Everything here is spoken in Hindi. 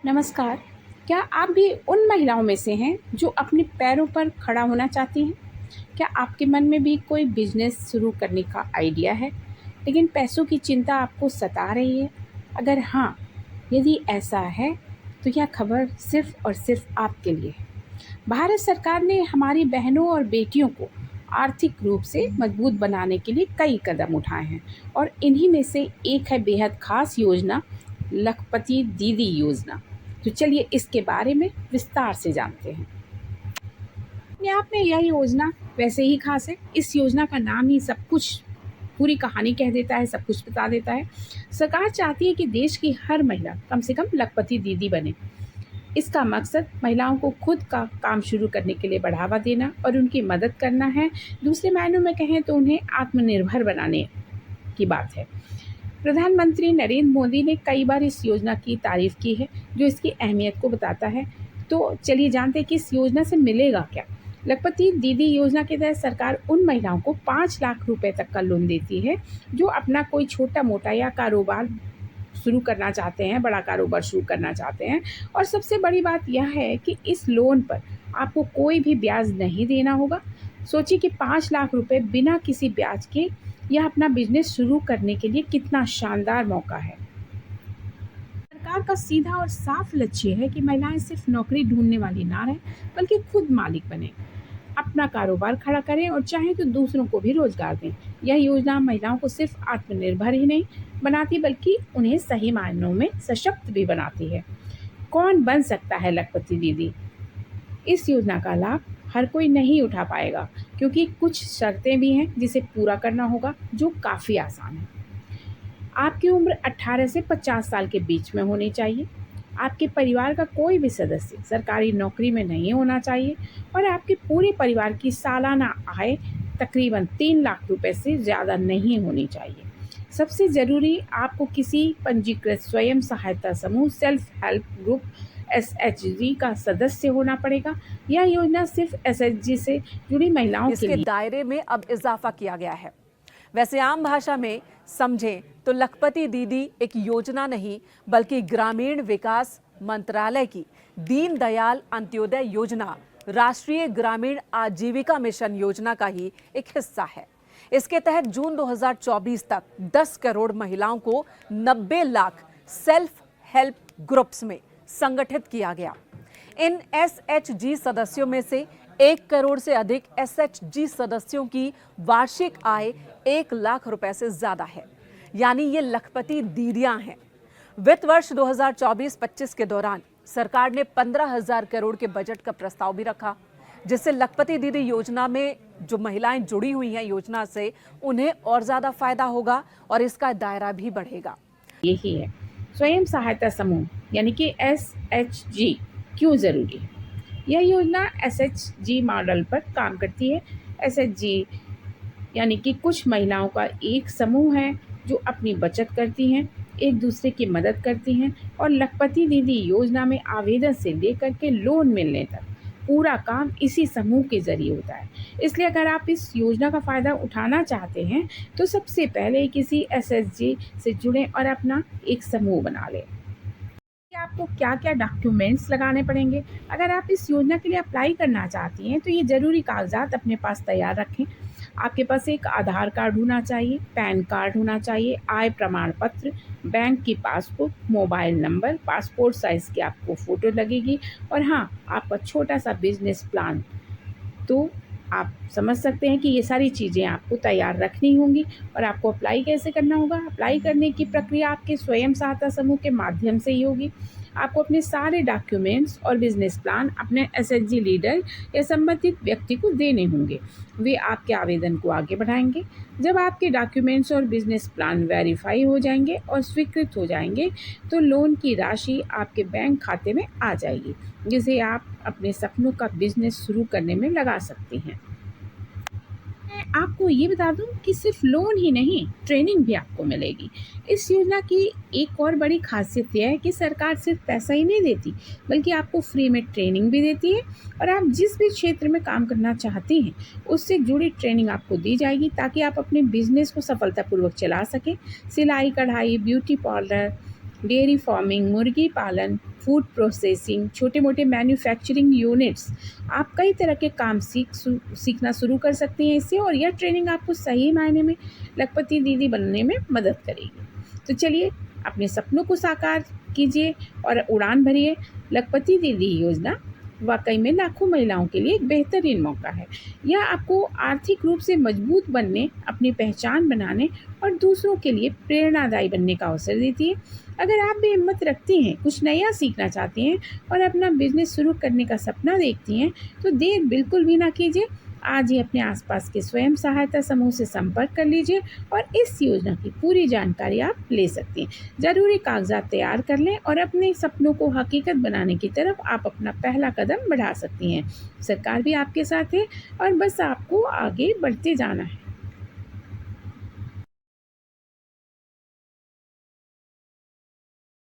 नमस्कार। क्या आप भी उन महिलाओं में से हैं जो अपने पैरों पर खड़ा होना चाहती हैं? क्या आपके मन में भी कोई बिज़नेस शुरू करने का आइडिया है, लेकिन पैसों की चिंता आपको सता रही है? अगर हाँ, यदि ऐसा है, तो यह खबर सिर्फ़ और सिर्फ़ आपके लिए है। भारत सरकार ने हमारी बहनों और बेटियों को आर्थिक रूप से मजबूत बनाने के लिए कई कदम उठाए हैं और इन्हीं में से एक है बेहद खास योजना, लखपति दीदी योजना। तो चलिए इसके बारे में विस्तार से जानते हैं। अपने आप में यह योजना वैसे ही खास है। इस योजना का नाम ही सब कुछ, पूरी कहानी कह देता है, सब कुछ बता देता है। सरकार चाहती है कि देश की हर महिला कम से कम लखपति दीदी बने। इसका मकसद महिलाओं को खुद का काम शुरू करने के लिए बढ़ावा देना और उनकी मदद करना है। दूसरे मायनों में कहें तो उन्हें आत्मनिर्भर बनाने की बात है। प्रधानमंत्री नरेंद्र मोदी ने कई बार इस योजना की तारीफ की है, जो इसकी अहमियत को बताता है। तो चलिए जानते हैं कि इस योजना से मिलेगा क्या। लखपति दीदी योजना के तहत सरकार उन महिलाओं को 5 लाख रुपए तक का लोन देती है जो अपना कोई छोटा मोटा या कारोबार शुरू करना चाहते हैं, बड़ा कारोबार शुरू करना चाहते हैं। और सबसे बड़ी बात यह है कि इस लोन पर आपको कोई भी ब्याज नहीं देना होगा। सोचिए कि 5 लाख रुपए बिना किसी ब्याज के, यह अपना बिजनेस शुरू करने के लिए कितना शानदार मौका है। सरकार का सीधा और साफ लक्ष्य है कि महिलाएं सिर्फ नौकरी ढूंढने वाली ना रहें, बल्कि खुद मालिक बने, अपना कारोबार खड़ा करें और चाहे तो दूसरों को भी रोजगार दें। यह योजना महिलाओं को सिर्फ आत्मनिर्भर ही नहीं बनाती, बल्कि उन्हें सही मायनों में सशक्त भी बनाती है। कौन बन सकता है लखपति दीदी? इस योजना का लाभ हर कोई नहीं उठा पाएगा, क्योंकि कुछ शर्तें भी हैं जिसे पूरा करना होगा, जो काफ़ी आसान है। आपकी उम्र 18 से 50 साल के बीच में होनी चाहिए। आपके परिवार का कोई भी सदस्य सरकारी नौकरी में नहीं होना चाहिए और आपके पूरे परिवार की सालाना आय तकरीबन 3 लाख रुपए से ज़्यादा नहीं होनी चाहिए। सबसे ज़रूरी, आपको किसी पंजीकृत स्वयं सहायता समूह, सेल्फ हेल्प ग्रुप, एसएचजी का सदस्य होना पड़ेगा। यह योजना सिर्फ एसएचजी से जुड़ी महिलाओं के इसके लिए। दायरे में अब इजाफा किया गया है। वैसे आम भाषा में समझें तो लखपति दीदी एक योजना नहीं, बल्कि ग्रामीण विकास मंत्रालय की दीनदयाल अंत्योदय योजना, राष्ट्रीय ग्रामीण आजीविका मिशन योजना का ही एक हिस्सा है। इसके तहत जून 2024 तक 10 करोड़ महिलाओं को 90 लाख सेल्फ हेल्प ग्रुप्स में संगठित किया गया। इन एसएचजी सदस्यों में से 1 करोड़ से अधिक एसएचजी सदस्यों की वार्षिक आय 1 लाख रुपए से ज्यादा है, यानी ये लखपति दीदियां हैं। वित्त वर्ष 2024-25 के दौरान सरकार ने 15,000 करोड़ के बजट का प्रस्ताव भी रखा, जिससे लखपति दीदी योजना में जो महिलाएं जुड़ी हुई हैं योजना से, उन्हें और ज्यादा फायदा होगा और इसका दायरा भी बढ़ेगा। यही है स्वयं सहायता समूह, यानी कि एसएचजी क्यों ज़रूरी है। यह योजना एसएचजी मॉडल पर काम करती है। एसएचजी यानी कि कुछ महिलाओं का एक समूह है जो अपनी बचत करती हैं, एक दूसरे की मदद करती हैं और लखपति दीदी योजना में आवेदन से लेकर के लोन मिलने तक पूरा काम इसी समूह के ज़रिए होता है। इसलिए अगर आप इस योजना का फ़ायदा उठाना चाहते हैं, तो सबसे पहले किसी एसएचजी से जुड़ें और अपना एक समूह बना लें। कि आपको क्या-क्या डॉक्यूमेंट्स लगाने पड़ेंगे। अगर आप इस योजना के लिए अप्लाई करना चाहती हैं, तो ये ज़रूरी कागज़ात अपने पास तैयार रखें। आपके पास एक आधार कार्ड होना चाहिए, पैन कार्ड होना चाहिए, आय प्रमाण पत्र, बैंक की passbook, mobile number, passport size की आपको फ़ोटो लगेगी और हाँ, आपका छोटा-सा बिज़नेस प्लान। तो आप समझ सकते हैं कि ये सारी चीज़ें आपको तैयार रखनी होंगी। और आपको अप्लाई कैसे करना होगा? अप्लाई करने की प्रक्रिया आपके स्वयं सहायता समूह के माध्यम से ही होगी। आपको अपने सारे डॉक्यूमेंट्स और बिज़नेस प्लान अपने एसएचजी लीडर या संबंधित व्यक्ति को देने होंगे। वे आपके आवेदन को आगे बढ़ाएँगे। जब आपके डॉक्यूमेंट्स और बिज़नेस प्लान वेरीफ़ाई हो जाएँगे और स्वीकृत हो जाएँगे, तो लोन की राशि आपके बैंक खाते में आ जाएगी, जिसे आप अपने सपनों का बिज़नेस शुरू करने में लगा सकती हैं। मैं आपको ये बता दूँ कि सिर्फ लोन ही नहीं, ट्रेनिंग भी आपको मिलेगी। इस योजना की एक और बड़ी ख़ासियत ये है कि सरकार सिर्फ पैसा ही नहीं देती, बल्कि आपको फ्री में ट्रेनिंग भी देती है और आप जिस भी क्षेत्र में काम करना चाहती हैं, उससे जुड़ी ट्रेनिंग आपको दी जाएगी, ताकि आप अपने बिज़नेस को सफलतापूर्वक चला सकें। सिलाई, कढ़ाई, ब्यूटी पार्लर, डेयरी फार्मिंग, मुर्गी पालन, फूड प्रोसेसिंग, छोटे मोटे मैन्युफैक्चरिंग यूनिट्स, आप कई तरह के काम सीखना शुरू कर सकती हैं इससे, और यह ट्रेनिंग आपको सही मायने में लखपति दीदी बनने में मदद करेगी। तो चलिए अपने सपनों को साकार कीजिए और उड़ान भरिए। लखपति दीदी योजना वाकई में लाखों महिलाओं के लिए एक बेहतरीन मौका है। यह आपको आर्थिक रूप से मजबूत बनने, अपनी पहचान बनाने और दूसरों के लिए प्रेरणादायी बनने का अवसर देती है। अगर आप भी हिम्मत रखती हैं, कुछ नया सीखना चाहती हैं और अपना बिजनेस शुरू करने का सपना देखती हैं, तो देर बिल्कुल भी ना कीजिए। आज ही अपने आसपास के स्वयं सहायता समूह से संपर्क कर लीजिए और इस योजना की पूरी जानकारी आप ले सकती हैं। ज़रूरी कागजात तैयार कर लें और अपने सपनों को हकीकत बनाने की तरफ आप अपना पहला कदम बढ़ा सकती हैं। सरकार भी आपके साथ है और बस आपको आगे बढ़ते जाना है।